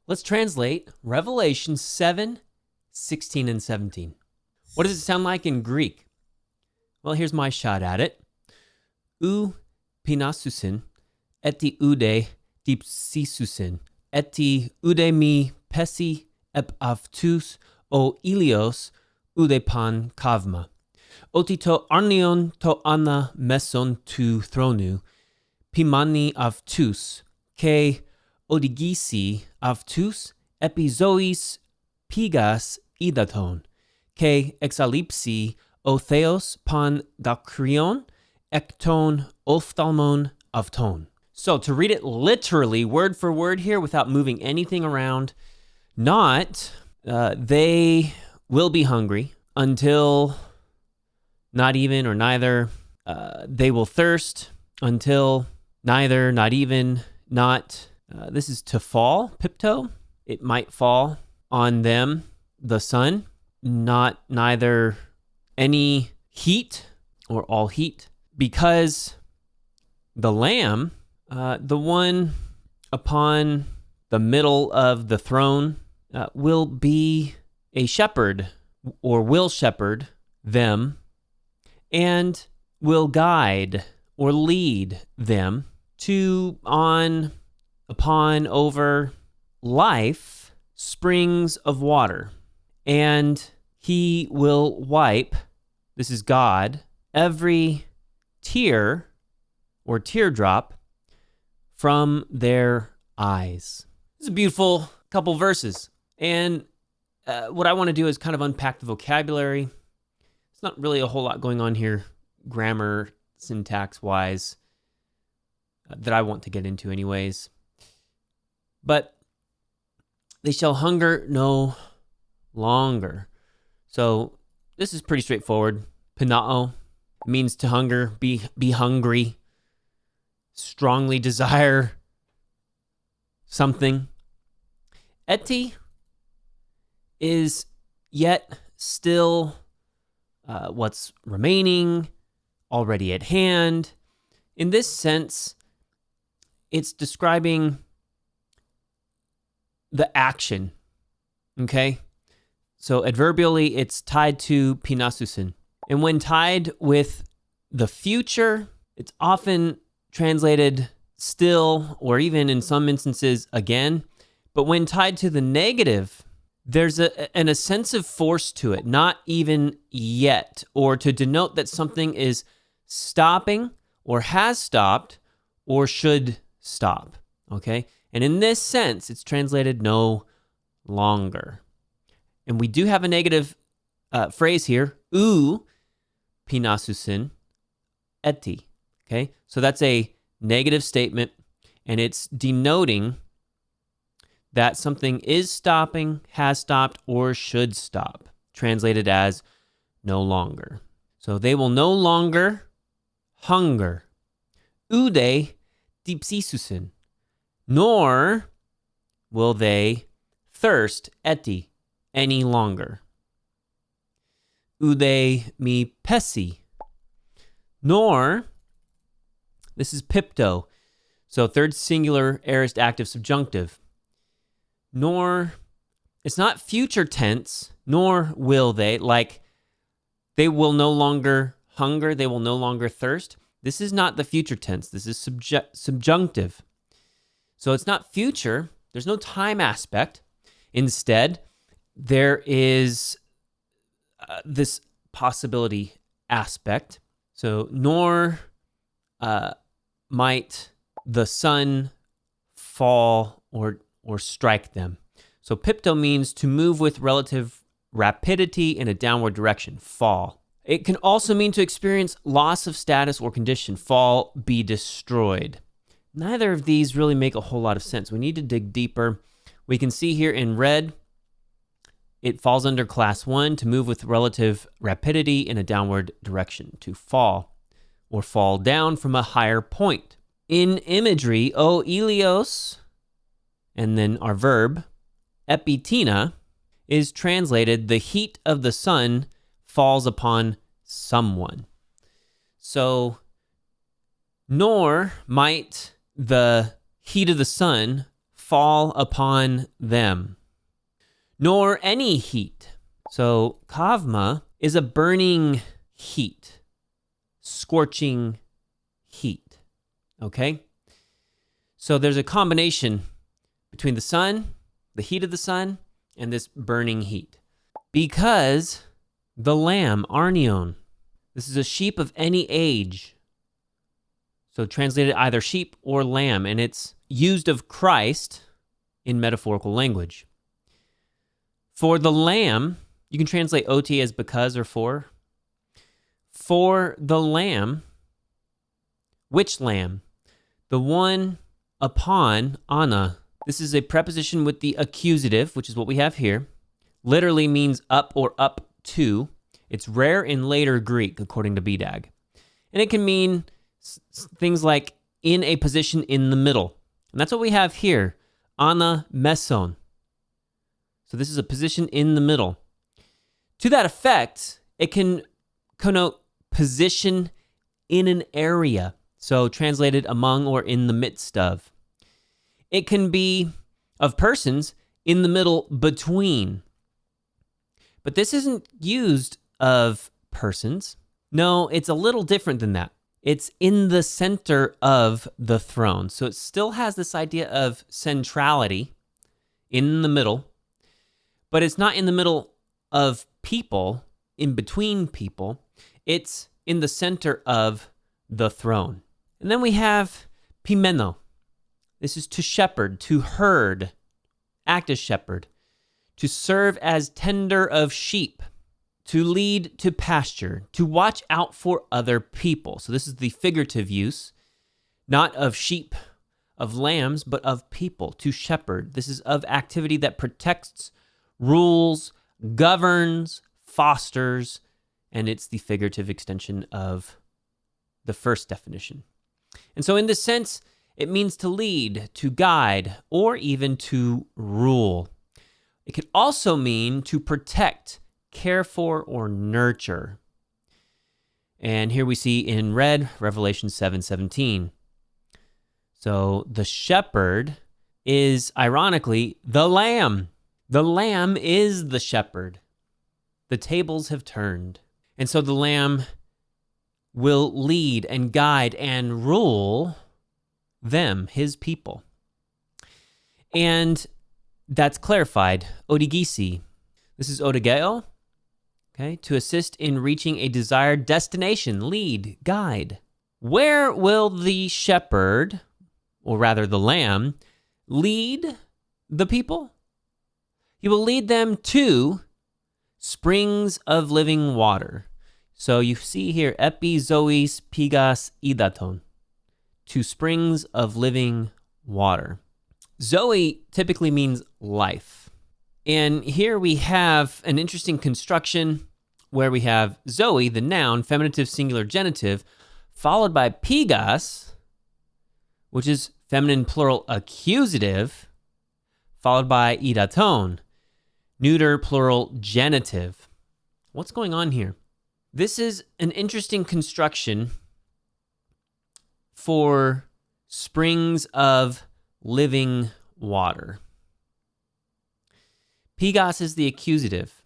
Let's translate Revelation 7, 16 and 17. What does it sound like in Greek? Well, here's my shot at it. Ou pinasusin, eti oude dipsisusin, eti oude mi pesi ep avtus o ilios oude pan kavma. Oti to arnion to ana meson tu thronu, pimani avtus, ke odigisi avtus epizois pigas idaton, ke exalipsi o theos pan dakrion, ekton ophthalmon avton. So to read it literally, word for word here, without moving anything around, they will be hungry until not even or neither. They will thirst until neither, not even, not. This is to fall, pipto. It might fall on them, the sun, not neither any heat or all heat, because the Lamb, the one upon the middle of the throne, will be a shepherd, or will shepherd them, and will guide or lead them to, on, upon, over life, springs of water. And he will wipe, this is God, every tear or teardrop from their eyes. This is a beautiful couple verses. And what I want to do is kind of unpack the vocabulary. It's not really a whole lot going on here, grammar, syntax-wise, that I want to get into anyways. But they shall hunger no longer. So this is pretty straightforward. Pinao means to hunger, be hungry, strongly desire something. Eti is yet still what's remaining, already at hand. In this sense, it's describing the action, okay? So adverbially, it's tied to pinasusin. And when tied with the future, it's often translated still, or even in some instances again. But when tied to the negative, there's a sense of force to it, not even yet, or to denote that something is stopping, or has stopped, or should stop, okay? And in this sense, it's translated no longer. And we do have a negative phrase here, ou pinasusin eti, okay? So that's a negative statement, and it's denoting that something is stopping, has stopped, or should stop, translated as no longer. So they will no longer hunger, oude dipsisusin, nor will they thirst, eti, any longer. Oude mi pesi, nor, this is pipto, so third singular aorist active subjunctive. Nor, it's not future tense, nor will they, like they will no longer hunger, they will no longer thirst. This is not the future tense, this is subjunctive. So it's not future, there's no time aspect. Instead, there is this possibility aspect. So, nor might the sun fall or strike them. So pipto means to move with relative rapidity in a downward direction, fall. It can also mean to experience loss of status or condition, fall, be destroyed. Neither of these really make a whole lot of sense. We need to dig deeper. We can see here in red, it falls under class 1, to move with relative rapidity in a downward direction, to fall or fall down from a higher point. In imagery, o ilios, and then our verb, epitina, is translated, the heat of the sun falls upon someone. So, nor might the heat of the sun fall upon them, nor any heat. So kavma is a burning heat, scorching heat, okay? So there's a combination between the sun, the heat of the sun, and this burning heat. Because the lamb, arnion, this is a sheep of any age. So translated either sheep or lamb, and it's used of Christ in metaphorical language. For the lamb, you can translate ot as because or for. For the lamb, which lamb? The one upon, ana. This is a preposition with the accusative, which is what we have here. Literally means up or up to. It's rare in later Greek, according to BDAG. And it can mean things like in a position in the middle. And that's what we have here, ana meson. So this is a position in the middle. To that effect, it can connote position in an area. So translated among or in the midst of. It can be of persons in the middle between. But this isn't used of persons. No, it's a little different than that. It's in the center of the throne. So it still has this idea of centrality in the middle, but it's not in the middle of people, in between people. It's in the center of the throne. And then we have pimeno. This is to shepherd, to herd, act as shepherd, to serve as tender of sheep, to lead to pasture, to watch out for other people. So this is the figurative use, not of sheep, of lambs, but of people, to shepherd. This is of activity that protects, rules, governs, fosters, and it's the figurative extension of the first definition. And so in this sense, it means to lead, to guide, or even to rule. It could also mean to protect, care for, or nurture. And here we see in red, Revelation 7:17. So the shepherd is, ironically, the lamb. The lamb is the shepherd. The tables have turned. And so the lamb will lead and guide and rule them, his people. And that's clarified. Odigisi. This is odigeo. Okay, to assist in reaching a desired destination, lead, guide. Where will the shepherd, or rather the lamb, lead the people? He will lead them to springs of living water. So you see here, epi zois pigas idaton, to springs of living water. Zoe typically means life. And here we have an interesting construction where we have Zoe, the noun, feminative, singular, genitive, followed by pigas, which is feminine, plural, accusative, followed by idaton, neuter, plural, genitive. What's going on here? This is an interesting construction for springs of living water. Pigas is the accusative,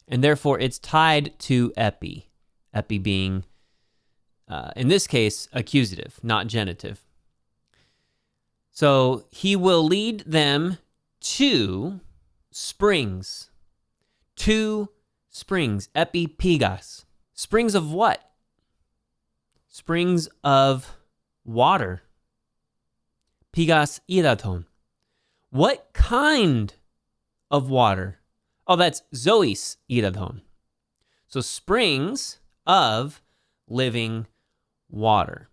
and therefore it's tied to epi. Epi being, in this case, accusative, not genitive. So he will lead them to springs. To springs, epi pigas. Springs of what? Springs of water. Pigas idaton. What kind of water? Oh, that's zois idaton. So springs of living water.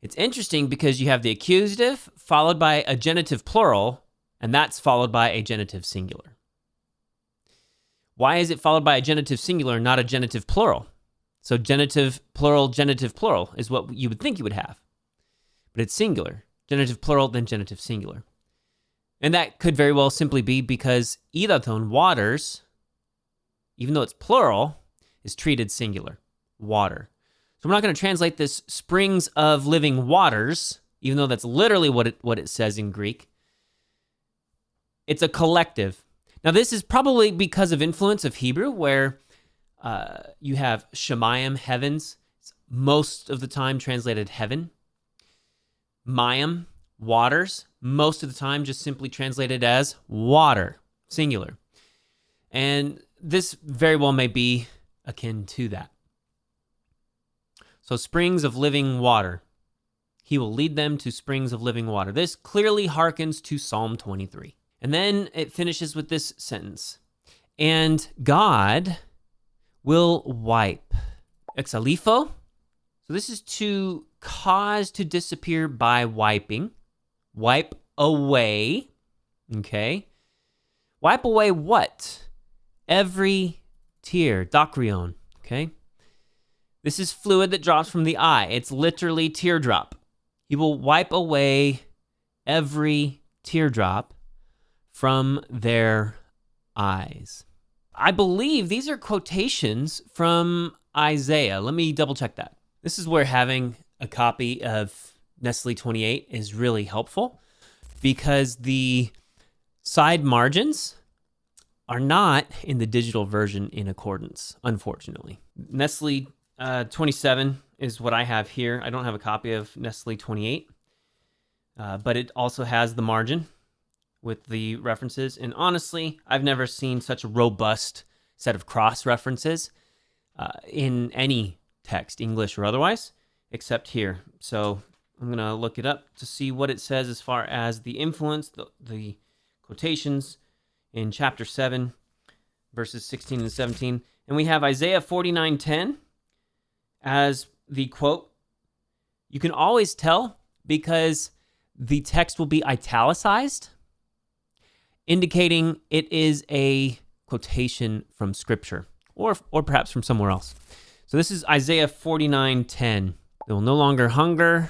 It's interesting because you have the accusative followed by a genitive plural, and that's followed by a genitive singular. Why is it followed by a genitive singular, not a genitive plural? So genitive plural is what you would think you would have. But it's singular. Genitive plural, then genitive singular. And that could very well simply be because idaton, waters, even though it's plural, is treated singular. Water. So we're not going to translate this springs of living waters even though that's literally what it says in Greek. It's a collective. Now, this is probably because of influence of Hebrew, where you have Shemayim, heavens, it's most of the time translated heaven. Mayim, waters, most of the time just simply translated as water, singular. And this very well may be akin to that. So springs of living water. He will lead them to springs of living water. This clearly harkens to Psalm 23. And then it finishes with this sentence. And God will wipe. Exalifo. So this is to cause to disappear by wiping. Wipe away. Okay. Wipe away what? Every tear. Dakrion. Okay. This is fluid that drops from the eye. It's literally teardrop. He will wipe away every teardrop from their eyes. I believe these are quotations from Isaiah. Let me double check that. This is where having a copy of Nestle 28 is really helpful, because the side margins are not in the digital version in accordance, unfortunately. Nestle 27 is what I have here. I don't have a copy of Nestle 28, but it also has the margin with the references. And honestly, I've never seen such a robust set of cross-references in any text, English or otherwise, except here. So I'm going to look it up to see what it says as far as the influence, the quotations in chapter 7, verses 16 and 17. And we have Isaiah 49:10 as the quote. You can always tell because the text will be italicized, indicating it is a quotation from Scripture or perhaps from somewhere else. So this is Isaiah 49:10. They will no longer hunger.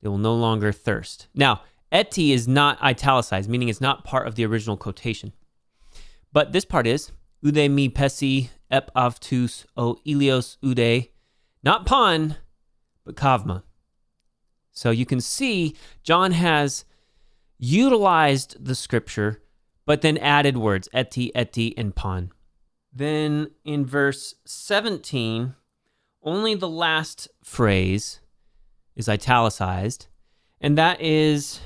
They will no longer thirst. Now, eti is not italicized, meaning it's not part of the original quotation. But this part is, ude mi pesi ep avtus o ilios ude, not pan, but kavma. So you can see John has utilized the scripture, but then added words, eti, and pan. Then in verse 17, only the last phrase is italicized, and that is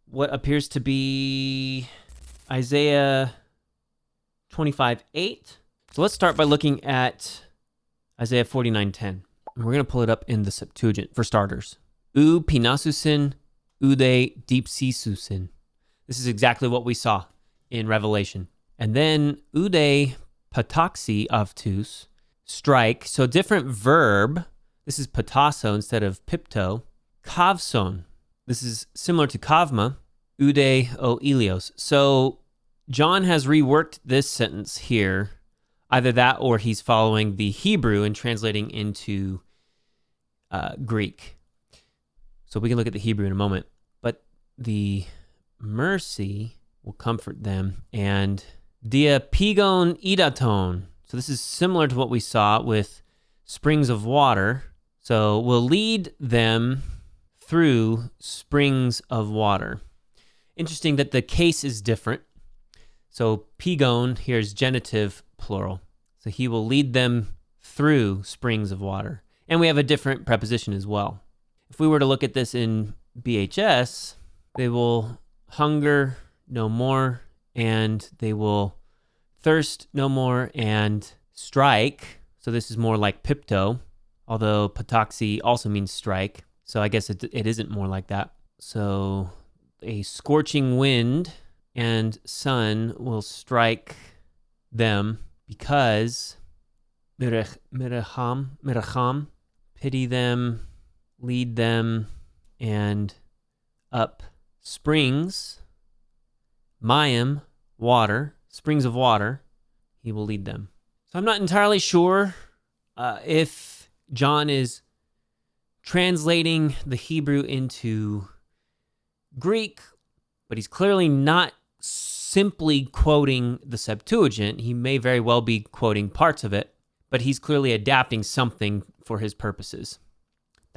what appears to be Isaiah 25:8. So let's start by looking at Isaiah 49:10. And we're going to pull it up in the Septuagint for starters. U pinasusin, ude dipsisusin. This is exactly what we saw in Revelation. And then ude pataxi avtus, strike. So different verb. This is patasso instead of pipto. Kavson. This is similar to kavma. Ude o ilios. So John has reworked this sentence here. Either that or he's following the Hebrew and translating into Greek. So we can look at the Hebrew in a moment. But the mercy will comfort them. And dia pigon idaton. So this is similar to what we saw with springs of water. So we'll lead them through springs of water. Interesting that the case is different. So pigon here is genitive plural. So he will lead them through springs of water. And we have a different preposition as well. If we were to look at this in BHS, they will hunger no more, and they will thirst no more, and strike. So this is more like pipto, although pataxi also means strike. So I guess it isn't more like that. So a scorching wind and sun will strike them because miracham, pity them, lead them, and up springs, mayim, water, springs of water, he will lead them. So I'm not entirely sure if John is translating the Hebrew into Greek, but he's clearly not simply quoting the Septuagint. He may very well be quoting parts of it, but he's clearly adapting something for his purposes.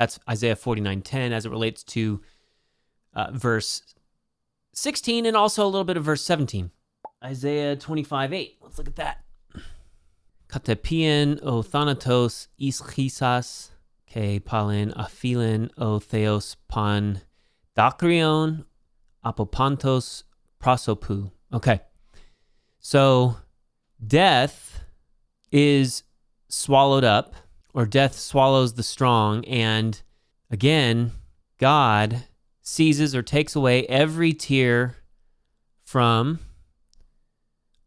That's Isaiah 49:10 as it relates to verse 16 and also a little bit of verse 17. Isaiah 25:8. Let's look at that. Katepien o thanatos ischisas ke palin aphilen o theos pan dakrion apopantos prosopu. Okay. So death is swallowed up, or death swallows the strong, and again, God seizes or takes away every tear from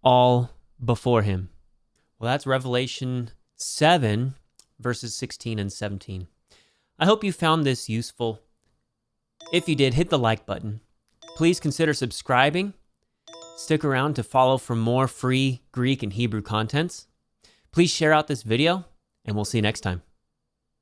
all before him. Well, that's Revelation 7, verses 16 and 17. I hope you found this useful. If you did, hit the like button. Please consider subscribing. Stick around to follow for more free Greek and Hebrew contents. Please share out this video, and we'll see you next time.